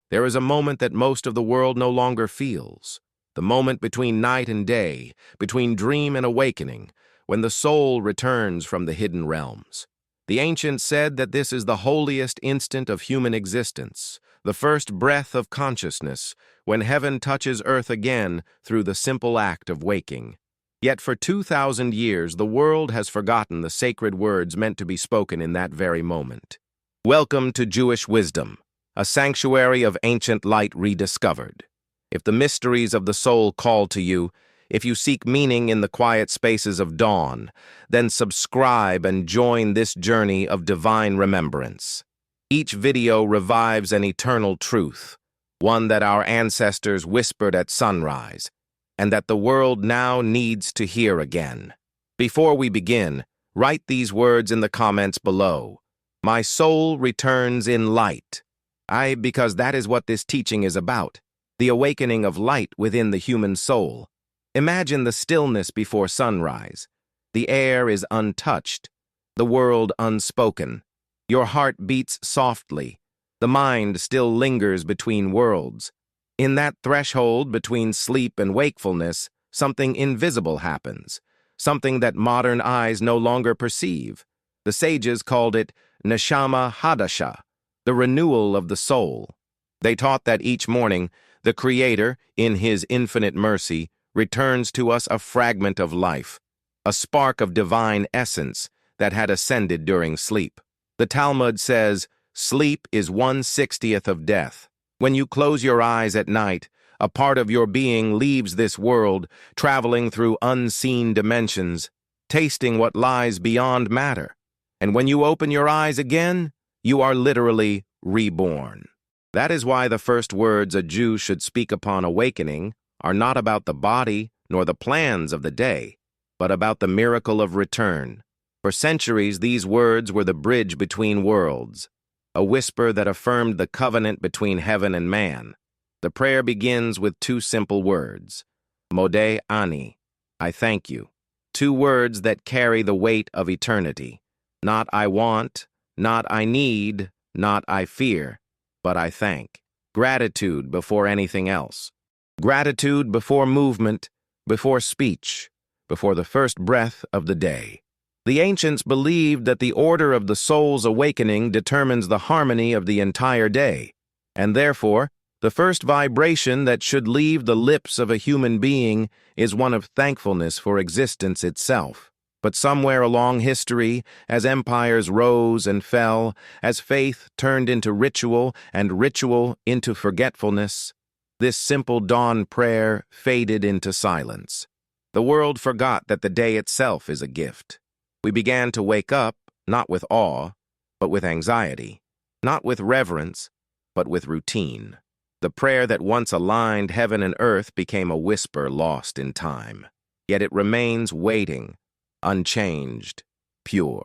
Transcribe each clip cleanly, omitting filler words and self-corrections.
There is a moment that most of the world no longer feels, the moment between night and day, between dream and awakening, when the soul returns from the hidden realms. The ancients said that this is the holiest instant of human existence, the first breath of consciousness, when heaven touches earth again through the simple act of waking. Yet for 2,000 years, the world has forgotten the sacred words meant to be spoken in that very moment. Welcome to Jewish wisdom, a sanctuary of ancient light rediscovered. If the mysteries of the soul call to you, if you seek meaning in the quiet spaces of dawn, then subscribe and join this journey of divine remembrance. Each video revives an eternal truth, one that our ancestors whispered at sunrise, and that the world now needs to hear again. Before we begin, write these words in the comments below. My soul returns in light. Because that is what this teaching is about, the awakening of light within the human soul. Imagine the stillness before sunrise. The air is untouched, the world unspoken. Your heart beats softly. The mind still lingers between worlds. In that threshold between sleep and wakefulness, something invisible happens, something that modern eyes no longer perceive. The sages called it neshama hadasha, the renewal of the soul. They taught that each morning, the Creator, in His infinite mercy, returns to us a fragment of life, a spark of divine essence that had ascended during sleep. The Talmud says, sleep is 1/60th of death. When you close your eyes at night, a part of your being leaves this world, traveling through unseen dimensions, tasting what lies beyond matter. And when you open your eyes again, you are literally reborn. That is why the first words a Jew should speak upon awakening are not about the body nor the plans of the day, but about the miracle of return. For centuries, these words were the bridge between worlds, a whisper that affirmed the covenant between heaven and man. The prayer begins with two simple words, Modeh ani, I thank you. Two words that carry the weight of eternity. Not I want, not I need, not I fear, but I thank. Gratitude before anything else. Gratitude before movement, before speech, before the first breath of the day. The ancients believed that the order of the soul's awakening determines the harmony of the entire day, and therefore, the first vibration that should leave the lips of a human being is one of thankfulness for existence itself. But somewhere along history, as empires rose and fell, as faith turned into ritual and ritual into forgetfulness, this simple dawn prayer faded into silence. The world forgot that the day itself is a gift. We began to wake up, not with awe, but with anxiety, not with reverence, but with routine. The prayer that once aligned heaven and earth became a whisper lost in time. Yet it remains waiting, unchanged, pure,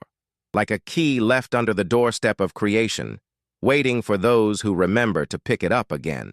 like a key left under the doorstep of creation, waiting for those who remember to pick it up again.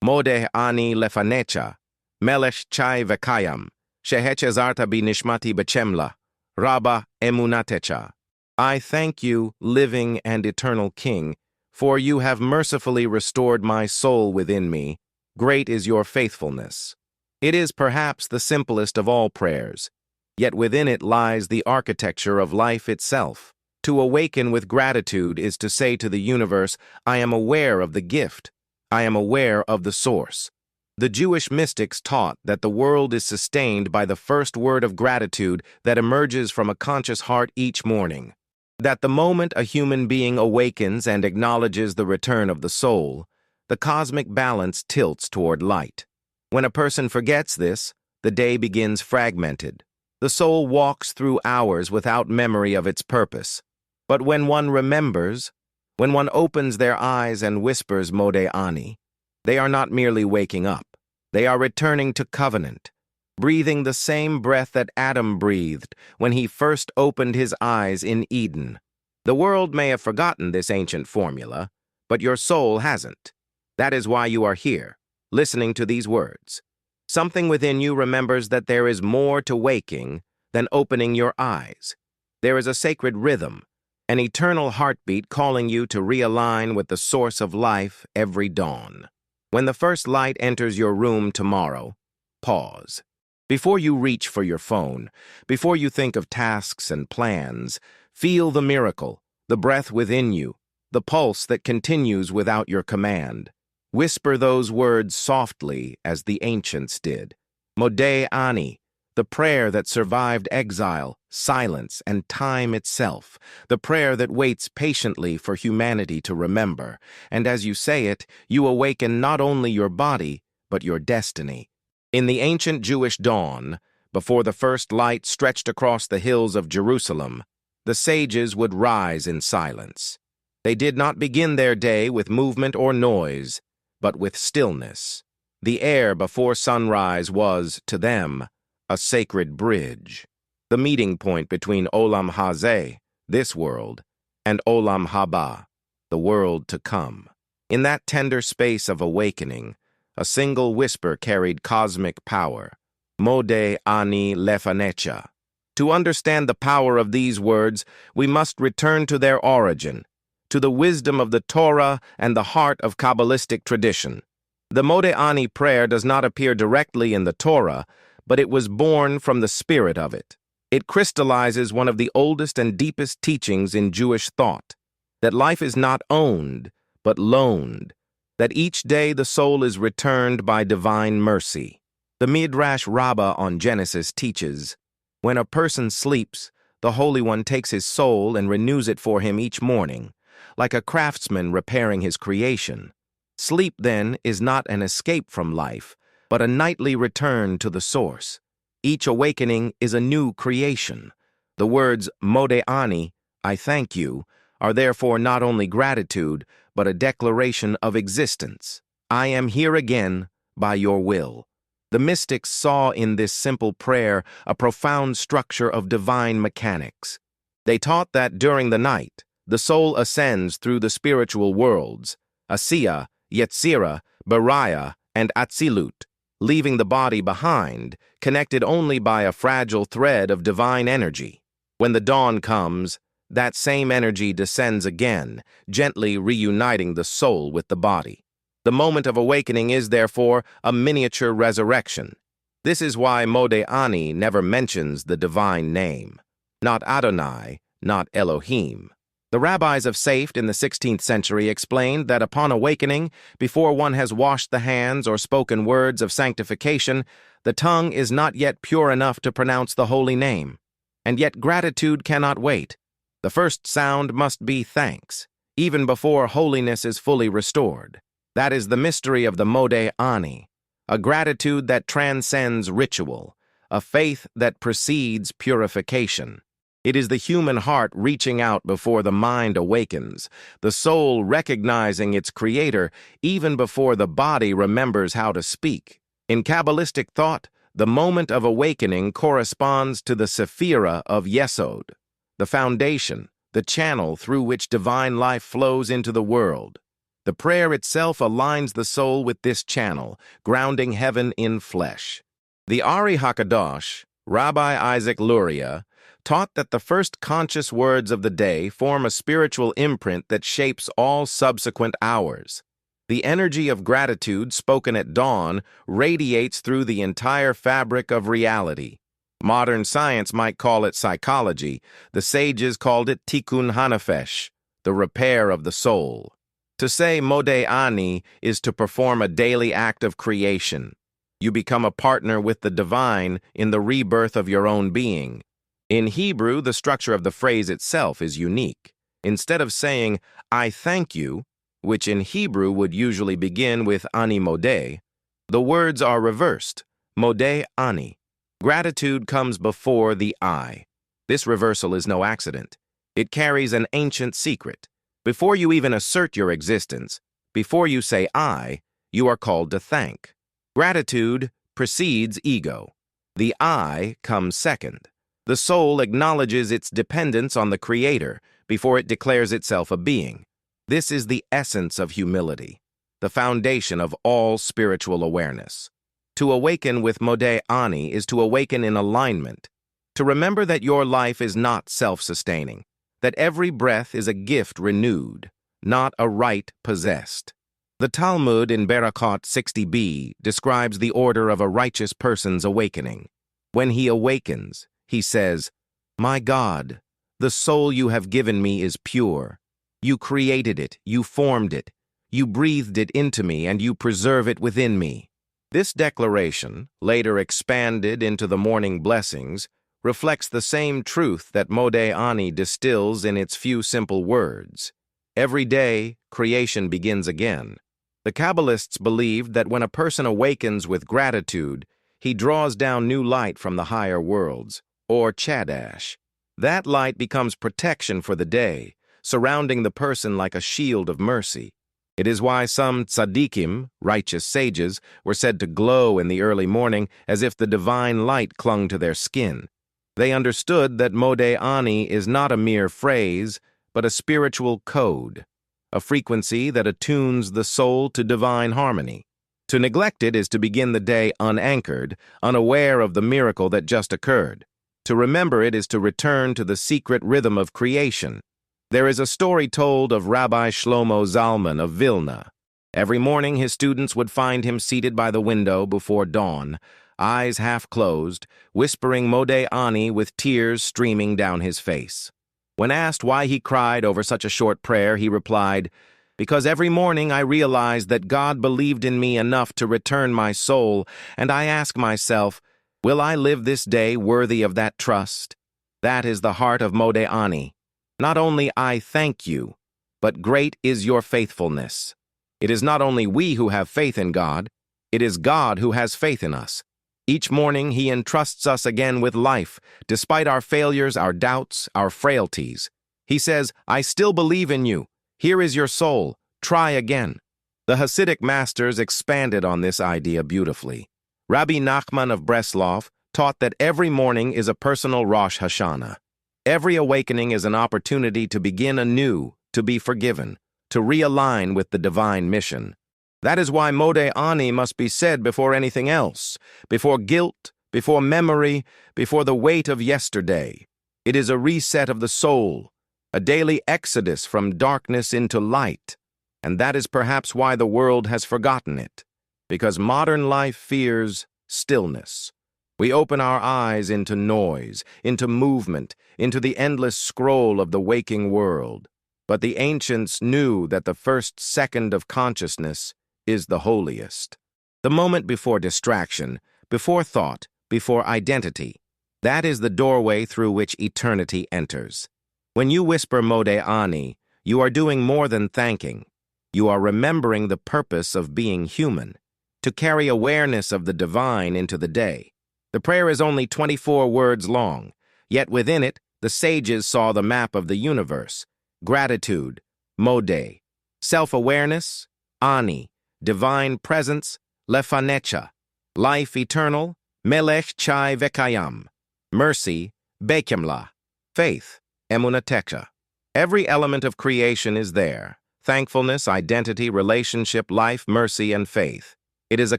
Modeh ani lefanecha, melech chai vekayam, shehechezarta bi nishmati bechemla, rabba emunatecha. I thank you, living and eternal King, for you have mercifully restored my soul within me. Great is your faithfulness. It is perhaps the simplest of all prayers, yet within it lies the architecture of life itself. To awaken with gratitude is to say to the universe, I am aware of the gift. I am aware of the source. The Jewish mystics taught that the world is sustained by the first word of gratitude that emerges from a conscious heart each morning. That the moment a human being awakens and acknowledges the return of the soul, the cosmic balance tilts toward light. When a person forgets this, the day begins fragmented. The soul walks through hours without memory of its purpose. But when one remembers, when one opens their eyes and whispers Modeh ani, they are not merely waking up. They are returning to covenant, breathing the same breath that Adam breathed when he first opened his eyes in Eden. The world may have forgotten this ancient formula, but your soul hasn't. That is why you are here, listening to these words. Something within you remembers that there is more to waking than opening your eyes. There is a sacred rhythm, an eternal heartbeat calling you to realign with the source of life every dawn. When the first light enters your room tomorrow, pause. Before you reach for your phone, before you think of tasks and plans, feel the miracle, the breath within you, the pulse that continues without your command. Whisper those words softly as the ancients did. Modeh Ani, the prayer that survived exile, silence, and time itself, the prayer that waits patiently for humanity to remember, and as you say it, you awaken not only your body, but your destiny. In the ancient Jewish dawn, before the first light stretched across the hills of Jerusalem, the sages would rise in silence. They did not begin their day with movement or noise, but with stillness. The air before sunrise was, to them, a sacred bridge, the meeting point between Olam Hazeh, this world, and Olam Haba, the world to come. In that tender space of awakening, a single whisper carried cosmic power. Modeh Ani Lefanecha. To understand the power of these words, we must return to their origin, to the wisdom of the Torah and the heart of Kabbalistic tradition. The Modeh Ani prayer does not appear directly in the Torah, but it was born from the spirit of it. It crystallizes one of the oldest and deepest teachings in Jewish thought, that life is not owned, but loaned, that each day the soul is returned by divine mercy. The Midrash Rabbah on Genesis teaches, when a person sleeps, the Holy One takes his soul and renews it for him each morning, like a craftsman repairing his creation. Sleep, then, is not an escape from life, but a nightly return to the source. Each awakening is a new creation. The words Modeh Ani, I thank you, are therefore not only gratitude, but a declaration of existence. I am here again by your will. The mystics saw in this simple prayer a profound structure of divine mechanics. They taught that during the night, the soul ascends through the spiritual worlds, Asiya, Yetzirah, Bariah, and Atzilut, leaving the body behind, connected only by a fragile thread of divine energy. When the dawn comes, that same energy descends again, gently reuniting the soul with the body. The moment of awakening is, therefore, a miniature resurrection. This is why Modeh Ani never mentions the divine name. Not Adonai, not Elohim. The rabbis of Safed in the 16th century explained that upon awakening, before one has washed the hands or spoken words of sanctification, the tongue is not yet pure enough to pronounce the holy name. And yet gratitude cannot wait. The first sound must be thanks, even before holiness is fully restored. That is the mystery of the Modeh Ani, a gratitude that transcends ritual, a faith that precedes purification. It is the human heart reaching out before the mind awakens, the soul recognizing its creator even before the body remembers how to speak. In Kabbalistic thought, the moment of awakening corresponds to the sephira of Yesod, the foundation, the channel through which divine life flows into the world. The prayer itself aligns the soul with this channel, grounding heaven in flesh. The Ari HaKadosh, Rabbi Isaac Luria, taught that the first conscious words of the day form a spiritual imprint that shapes all subsequent hours. The energy of gratitude spoken at dawn radiates through the entire fabric of reality. Modern science might call it psychology. The sages called it tikkun hanefesh, the repair of the soul. To say Modeh Ani is to perform a daily act of creation. You become a partner with the divine in the rebirth of your own being. In Hebrew, the structure of the phrase itself is unique. Instead of saying, I thank you, which in Hebrew would usually begin with Ani Modeh, the words are reversed, Modeh Ani. Gratitude comes before the I. This reversal is no accident. It carries an ancient secret. Before you even assert your existence, before you say I, you are called to thank. Gratitude precedes ego. The I comes second. The soul acknowledges its dependence on the Creator before it declares itself a being. This is the essence of humility, the foundation of all spiritual awareness. To awaken with Modeh Ani is to awaken in alignment, to remember that your life is not self-sustaining, that every breath is a gift renewed, not a right possessed. The Talmud in Berachot 60b describes the order of a righteous person's awakening. When he awakens, he says, "My God, the soul you have given me is pure. You created it, you formed it, you breathed it into me, and you preserve it within me." This declaration, later expanded into the morning blessings, reflects the same truth that Modeh Ani distills in its few simple words. Every day, creation begins again. The Kabbalists believed that when a person awakens with gratitude, he draws down new light from the higher worlds, or Chadash. That light becomes protection for the day, surrounding the person like a shield of mercy. It is why some tzaddikim, righteous sages, were said to glow in the early morning as if the divine light clung to their skin. They understood that Modeh Ani is not a mere phrase, but a spiritual code, a frequency that attunes the soul to divine harmony. To neglect it is to begin the day unanchored, unaware of the miracle that just occurred. To remember it is to return to the secret rhythm of creation. There is a story told of Rabbi Shlomo Zalman of Vilna. Every morning his students would find him seated by the window before dawn, eyes half closed, whispering Modeh Ani with tears streaming down his face. When asked why he cried over such a short prayer, he replied, "Because every morning I realized that God believed in me enough to return my soul, and I ask myself, will I live this day worthy of that trust?" That is the heart of Modeh Ani. Not only I thank you, but great is your faithfulness. It is not only we who have faith in God, it is God who has faith in us. Each morning he entrusts us again with life, despite our failures, our doubts, our frailties. He says, "I still believe in you. Here is your soul. Try again." The Hasidic masters expanded on this idea beautifully. Rabbi Nachman of Breslov taught that every morning is a personal Rosh Hashanah. Every awakening is an opportunity to begin anew, to be forgiven, to realign with the divine mission. That is why Modeh Ani must be said before anything else, before guilt, before memory, before the weight of yesterday. It is a reset of the soul, a daily exodus from darkness into light. And that is perhaps why the world has forgotten it, because modern life fears stillness. We open our eyes into noise, into movement, into the endless scroll of the waking world. But the ancients knew that the first second of consciousness is the holiest. The moment before distraction, before thought, before identity. That is the doorway through which eternity enters. When you whisper Modeh Ani, you are doing more than thanking. You are remembering the purpose of being human, to carry awareness of the divine into the day. The prayer is only 24 words long, yet within it, the sages saw the map of the universe. Gratitude, Modeh. Self-awareness, Ani. Divine presence, Lefanecha. Life eternal, Melech Chai Vekayam. Mercy, Bekemla. Faith, Emunatecha. Every element of creation is there. Thankfulness, identity, relationship, life, mercy, and faith. It is a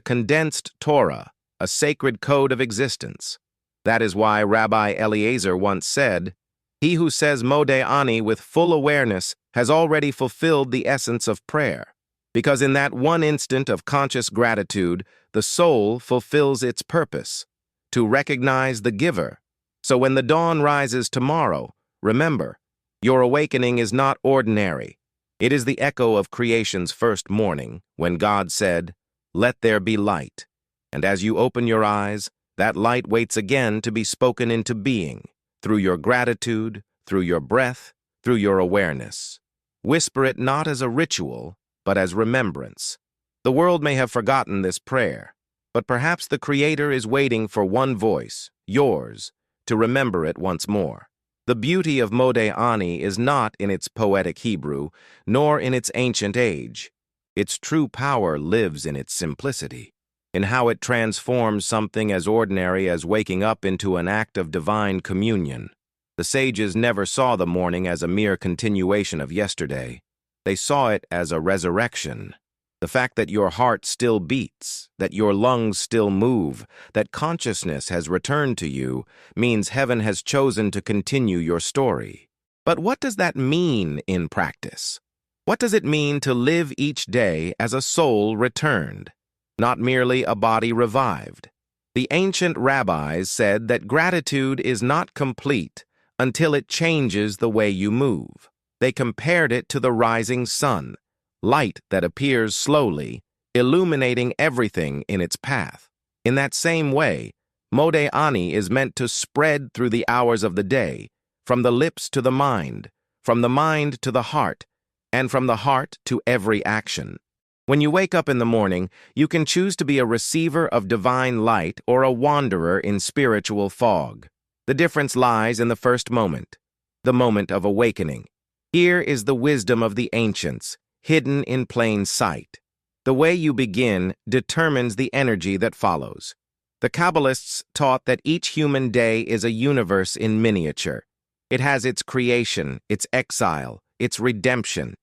condensed Torah, a sacred code of existence. That is why Rabbi Eliezer once said, "He who says Modeh Ani with full awareness has already fulfilled the essence of prayer." Because in that one instant of conscious gratitude, the soul fulfills its purpose, to recognize the giver. So when the dawn rises tomorrow, remember, your awakening is not ordinary. It is the echo of creation's first morning, when God said, "Let there be light." And as you open your eyes, that light waits again to be spoken into being, through your gratitude, through your breath, through your awareness. Whisper it not as a ritual, but as remembrance. The world may have forgotten this prayer, but perhaps the Creator is waiting for one voice, yours, to remember it once more. The beauty of Modeh Ani is not in its poetic Hebrew, nor in its ancient age. Its true power lives in its simplicity, in how it transforms something as ordinary as waking up into an act of divine communion. The sages never saw the morning as a mere continuation of yesterday. They saw it as a resurrection. The fact that your heart still beats, that your lungs still move, that consciousness has returned to you, means heaven has chosen to continue your story. But what does that mean in practice? What does it mean to live each day as a soul returned, not merely a body revived? The ancient rabbis said that gratitude is not complete until it changes the way you move. They compared it to the rising sun, light that appears slowly, illuminating everything in its path. In that same way, Modeh Ani is meant to spread through the hours of the day, from the lips to the mind, from the mind to the heart, and from the heart to every action. When you wake up in the morning, you can choose to be a receiver of divine light or a wanderer in spiritual fog. The difference lies in the first moment, the moment of awakening. Here is the wisdom of the ancients, hidden in plain sight. The way you begin determines the energy that follows. The Kabbalists taught that each human day is a universe in miniature. It has its creation, its exile, its redemption.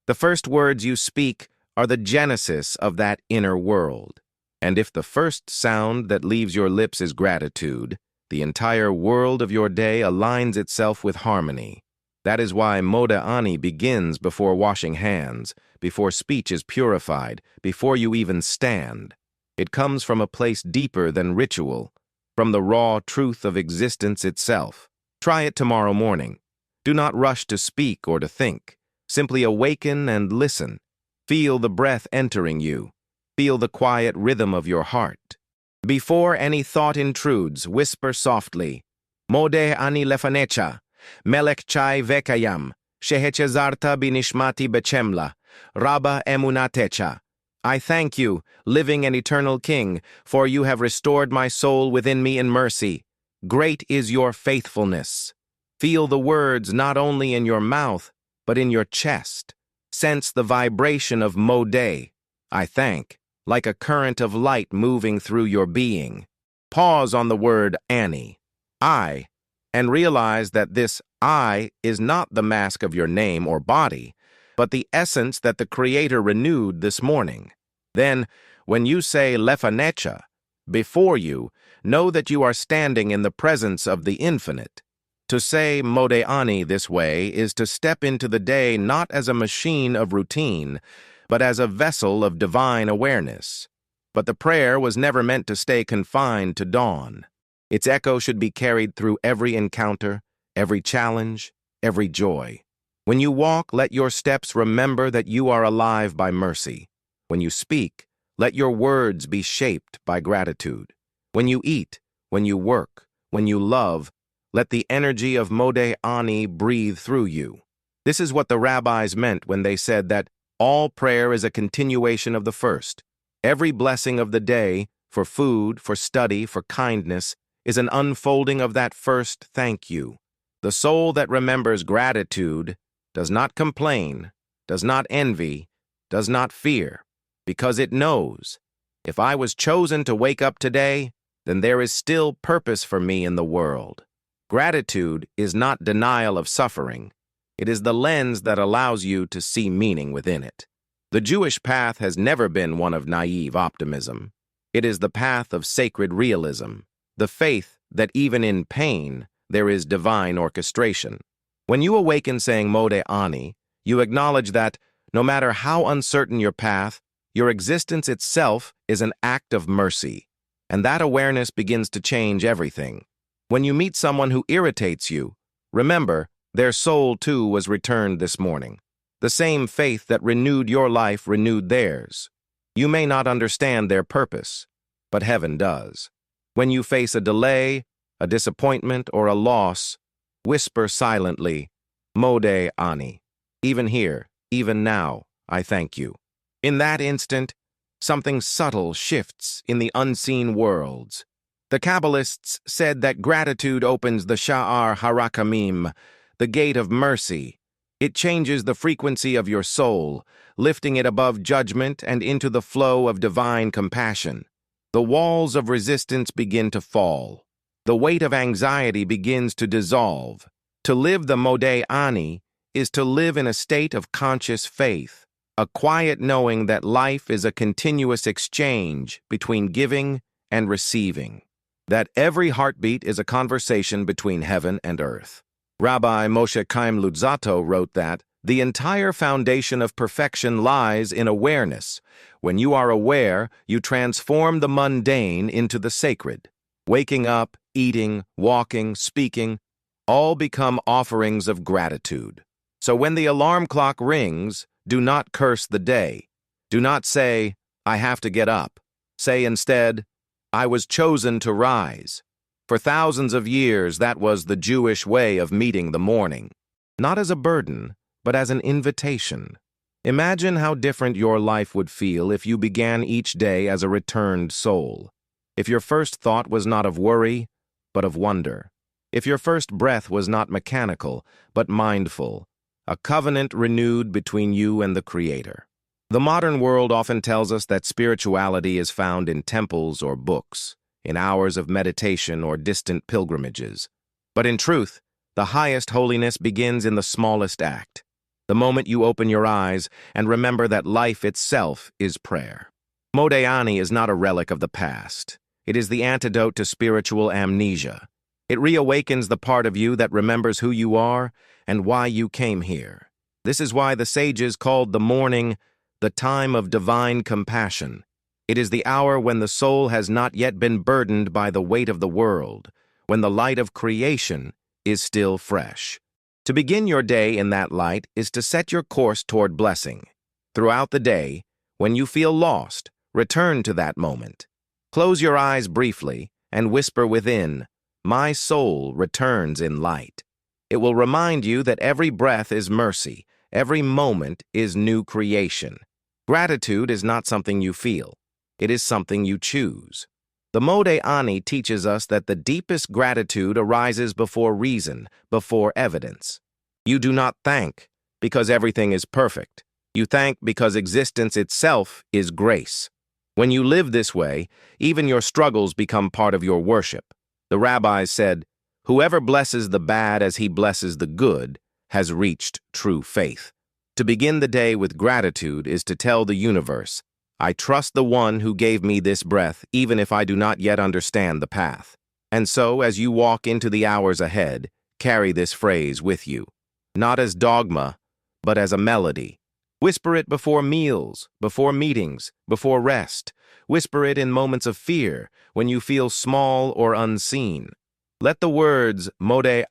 The first words you speak are the genesis of that inner world. And if the first sound that leaves your lips is gratitude, the entire world of your day aligns itself with harmony. That is why Modeh Ani begins before washing hands, before speech is purified, before you even stand. It comes from a place deeper than ritual, from the raw truth of existence itself. Try it tomorrow morning. Do not rush to speak or to think. Simply awaken and listen. Feel the breath entering you. Feel the quiet rhythm of your heart. Before any thought intrudes, whisper softly, Modeh Ani lefanecha, melech chai vekayam, shehechezarta binishmati bechemla, rabba emunatecha. I thank you, living and eternal King, for you have restored my soul within me in mercy. Great is your faithfulness. Feel the words not only in your mouth, but in your chest. Sense the vibration of Modeh, I thank, like a current of light moving through your being. Pause on the word Ani, I, and realize that this I is not the mask of your name or body, but the essence that the Creator renewed this morning. Then, when you say lefanecha, before you, know that you are standing in the presence of the infinite. To say Modeh Ani this way is to step into the day not as a machine of routine, but as a vessel of divine awareness. But the prayer was never meant to stay confined to dawn. Its echo should be carried through every encounter, every challenge, every joy. When you walk, let your steps remember that you are alive by mercy. When you speak, let your words be shaped by gratitude. When you eat, when you work, when you love, let the energy of Modeh Ani breathe through you. This is what the rabbis meant when they said that all prayer is a continuation of the first. Every blessing of the day, for food, for study, for kindness, is an unfolding of that first thank you. The soul that remembers gratitude does not complain, does not envy, does not fear, because it knows, if I was chosen to wake up today, then there is still purpose for me in the world. Gratitude is not denial of suffering. It is the lens that allows you to see meaning within it. The Jewish path has never been one of naive optimism. It is the path of sacred realism, the faith that even in pain, there is divine orchestration. When you awaken saying Modeh Ani, you acknowledge that, no matter how uncertain your path, your existence itself is an act of mercy, and that awareness begins to change everything. When you meet someone who irritates you, remember, their soul too was returned this morning. The same faith that renewed your life renewed theirs. You may not understand their purpose, but heaven does. When you face a delay, a disappointment, or a loss, whisper silently, Modeh Ani. Even here, even now, I thank you. In that instant, something subtle shifts in the unseen worlds. The Kabbalists said that gratitude opens the Sha'ar Harakamim, the gate of mercy. It changes the frequency of your soul, lifting it above judgment and into the flow of divine compassion. The walls of resistance begin to fall. The weight of anxiety begins to dissolve. To live the Modeh Ani is to live in a state of conscious faith, a quiet knowing that life is a continuous exchange between giving and receiving, that every heartbeat is a conversation between heaven and earth. Rabbi Moshe Chaim Luzzatto wrote that the entire foundation of perfection lies in awareness. When you are aware, you transform the mundane into the sacred. Waking up, eating, walking, speaking, all become offerings of gratitude. So when the alarm clock rings, do not curse the day. Do not say, I have to get up. Say instead, I was chosen to rise. For thousands of years, that was the Jewish way of meeting the morning. Not as a burden, but as an invitation. Imagine how different your life would feel if you began each day as a returned soul. If your first thought was not of worry, but of wonder. If your first breath was not mechanical, but mindful. A covenant renewed between you and the Creator. The modern world often tells us that spirituality is found in temples or books, in hours of meditation or distant pilgrimages. But in truth, the highest holiness begins in the smallest act. The moment you open your eyes and remember that life itself is prayer. Modeh is not a relic of the past. It is the antidote to spiritual amnesia. It reawakens the part of you that remembers who you are and why you came here. This is why the sages called the morning the time of divine compassion. It is the hour when the soul has not yet been burdened by the weight of the world, when the light of creation is still fresh. To begin your day in that light is to set your course toward blessing. Throughout the day, when you feel lost, return to that moment. Close your eyes briefly and whisper within, my soul returns in light. It will remind you that every breath is mercy, every moment is new creation. Gratitude is not something you feel. It is something you choose. The Modeh teaches us that the deepest gratitude arises before reason, before evidence. You do not thank because everything is perfect. You thank because existence itself is grace. When you live this way, even your struggles become part of your worship. The rabbis said, whoever blesses the bad as he blesses the good has reached true faith. To begin the day with gratitude is to tell the universe, I trust the one who gave me this breath, even if I do not yet understand the path. And so, as you walk into the hours ahead, carry this phrase with you, not as dogma, but as a melody. Whisper it before meals, before meetings, before rest. Whisper it in moments of fear, when you feel small or unseen. Let the words, Modeh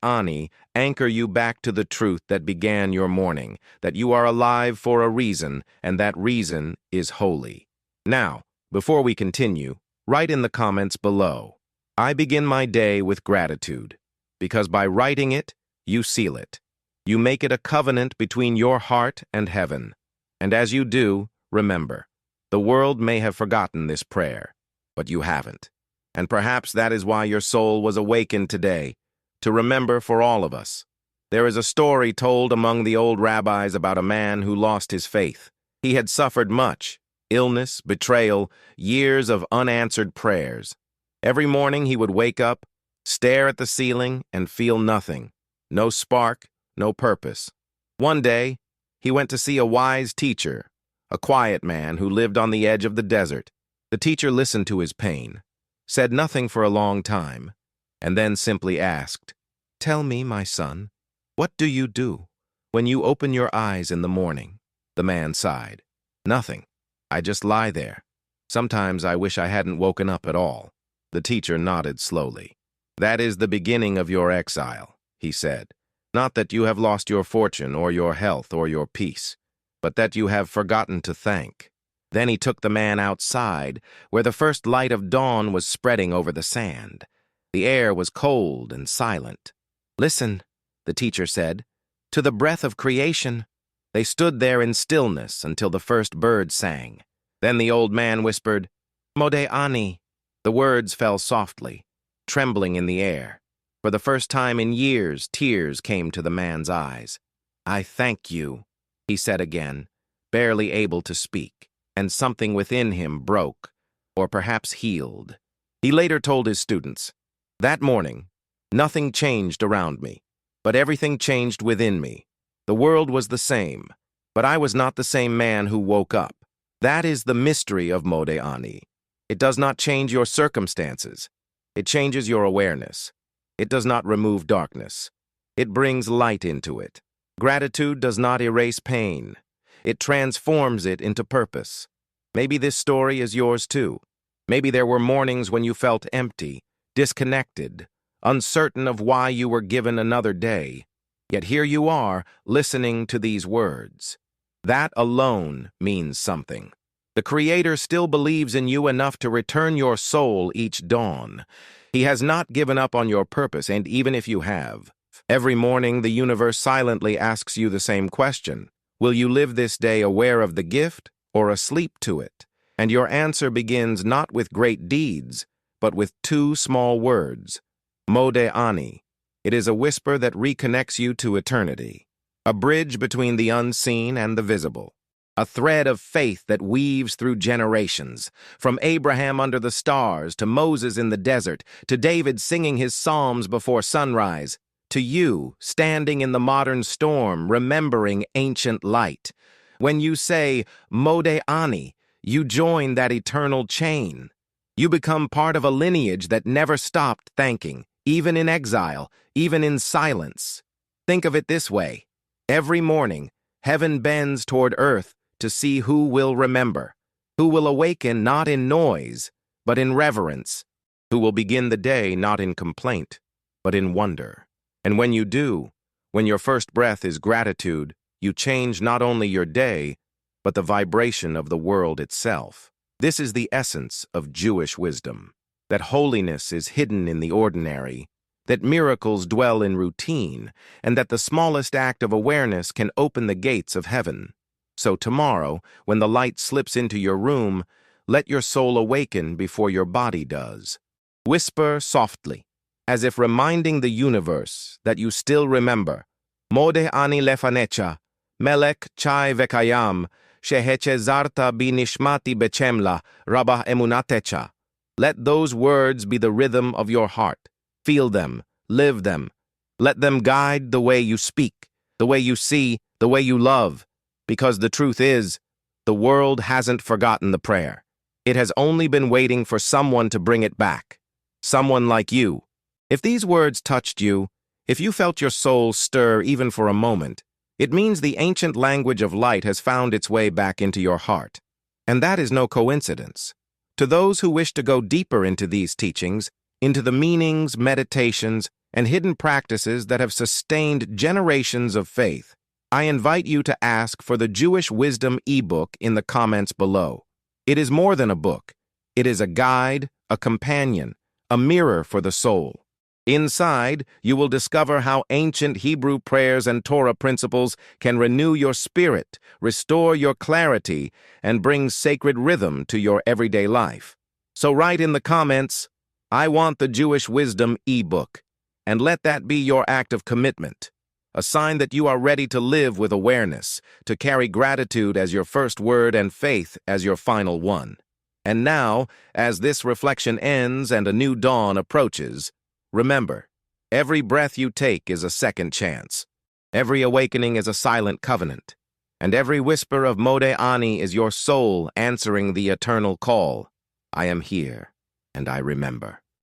anchor you back to the truth that began your morning, that you are alive for a reason, and that reason is holy. Now, before we continue, write in the comments below, I begin my day with gratitude, because by writing it, you seal it. You make it a covenant between your heart and heaven. And as you do, remember, the world may have forgotten this prayer, but you haven't. And perhaps that is why your soul was awakened today, to remember for all of us. There is a story told among the old rabbis about a man who lost his faith. He had suffered much, illness, betrayal, years of unanswered prayers. Every morning he would wake up, stare at the ceiling, and feel nothing. No spark, no purpose. One day, he went to see a wise teacher, a quiet man who lived on the edge of the desert. The teacher listened to his pain, said nothing for a long time, and then simply asked, Tell me, my son, what do you do when you open your eyes in the morning? The man sighed. Nothing. I just lie there. Sometimes I wish I hadn't woken up at all. The teacher nodded slowly. That is the beginning of your exile, he said. Not that you have lost your fortune or your health or your peace, but that you have forgotten to thank. Then he took the man outside, where the first light of dawn was spreading over the sand. The air was cold and silent. Listen, the teacher said, to the breath of creation. They stood there in stillness until the first bird sang. Then the old man whispered, Modeh. The words fell softly, trembling in the air. For the first time in years, tears came to the man's eyes. I thank you, he said again, barely able to speak, and something within him broke, or perhaps healed. He later told his students, that morning, nothing changed around me, but everything changed within me. The world was the same, but I was not the same man who woke up. That is the mystery of Modeh. It does not change your circumstances. It changes your awareness. It does not remove darkness. It brings light into it. Gratitude does not erase pain. It transforms it into purpose. Maybe this story is yours too. Maybe there were mornings when you felt empty, disconnected, uncertain of why you were given another day. Yet here you are, listening to these words. That alone means something. The Creator still believes in you enough to return your soul each dawn. He has not given up on your purpose, and even if you have, every morning the universe silently asks you the same question. Will you live this day aware of the gift or asleep to it? And your answer begins not with great deeds, but with two small words. Modeh Ani. It is a whisper that reconnects you to eternity, a bridge between the unseen and the visible, a thread of faith that weaves through generations, from Abraham under the stars to Moses in the desert, to David singing his psalms before sunrise, to you standing in the modern storm, remembering ancient light. When you say, Modeh Ani, you join that eternal chain. You become part of a lineage that never stopped thanking, even in exile, even in silence. Think of it this way. Every morning, heaven bends toward earth to see who will remember, who will awaken not in noise, but in reverence, who will begin the day not in complaint, but in wonder. And when you do, when your first breath is gratitude, you change not only your day, but the vibration of the world itself. This is the essence of Jewish wisdom, that holiness is hidden in the ordinary, that miracles dwell in routine, and that the smallest act of awareness can open the gates of heaven. So tomorrow, when the light slips into your room, let your soul awaken before your body does. Whisper softly, as if reminding the universe that you still remember. Modeh Ani lefanecha, melech chai vekayam, sheheche zarta bi nishmati bechemla, rabah emunatecha. Let those words be the rhythm of your heart. Feel them, live them. Let them guide the way you speak, the way you see, the way you love. Because the truth is, the world hasn't forgotten the prayer. It has only been waiting for someone to bring it back. Someone like you. If these words touched you, if you felt your soul stir even for a moment, it means the ancient language of light has found its way back into your heart. And that is no coincidence. To those who wish to go deeper into these teachings, into the meanings, meditations, and hidden practices that have sustained generations of faith, I invite you to ask for the Jewish Wisdom eBook in the comments below. It is more than a book. It is a guide, a companion, a mirror for the soul. Inside, you will discover how ancient Hebrew prayers and Torah principles can renew your spirit, restore your clarity, and bring sacred rhythm to your everyday life. So write in the comments, I want the Jewish Wisdom eBook, and let that be your act of commitment, a sign that you are ready to live with awareness, to carry gratitude as your first word and faith as your final one. And now, as this reflection ends and a new dawn approaches, remember, every breath you take is a second chance. Every awakening is a silent covenant. And every whisper of Modeh Ani is your soul answering the eternal call. I am here, and I remember.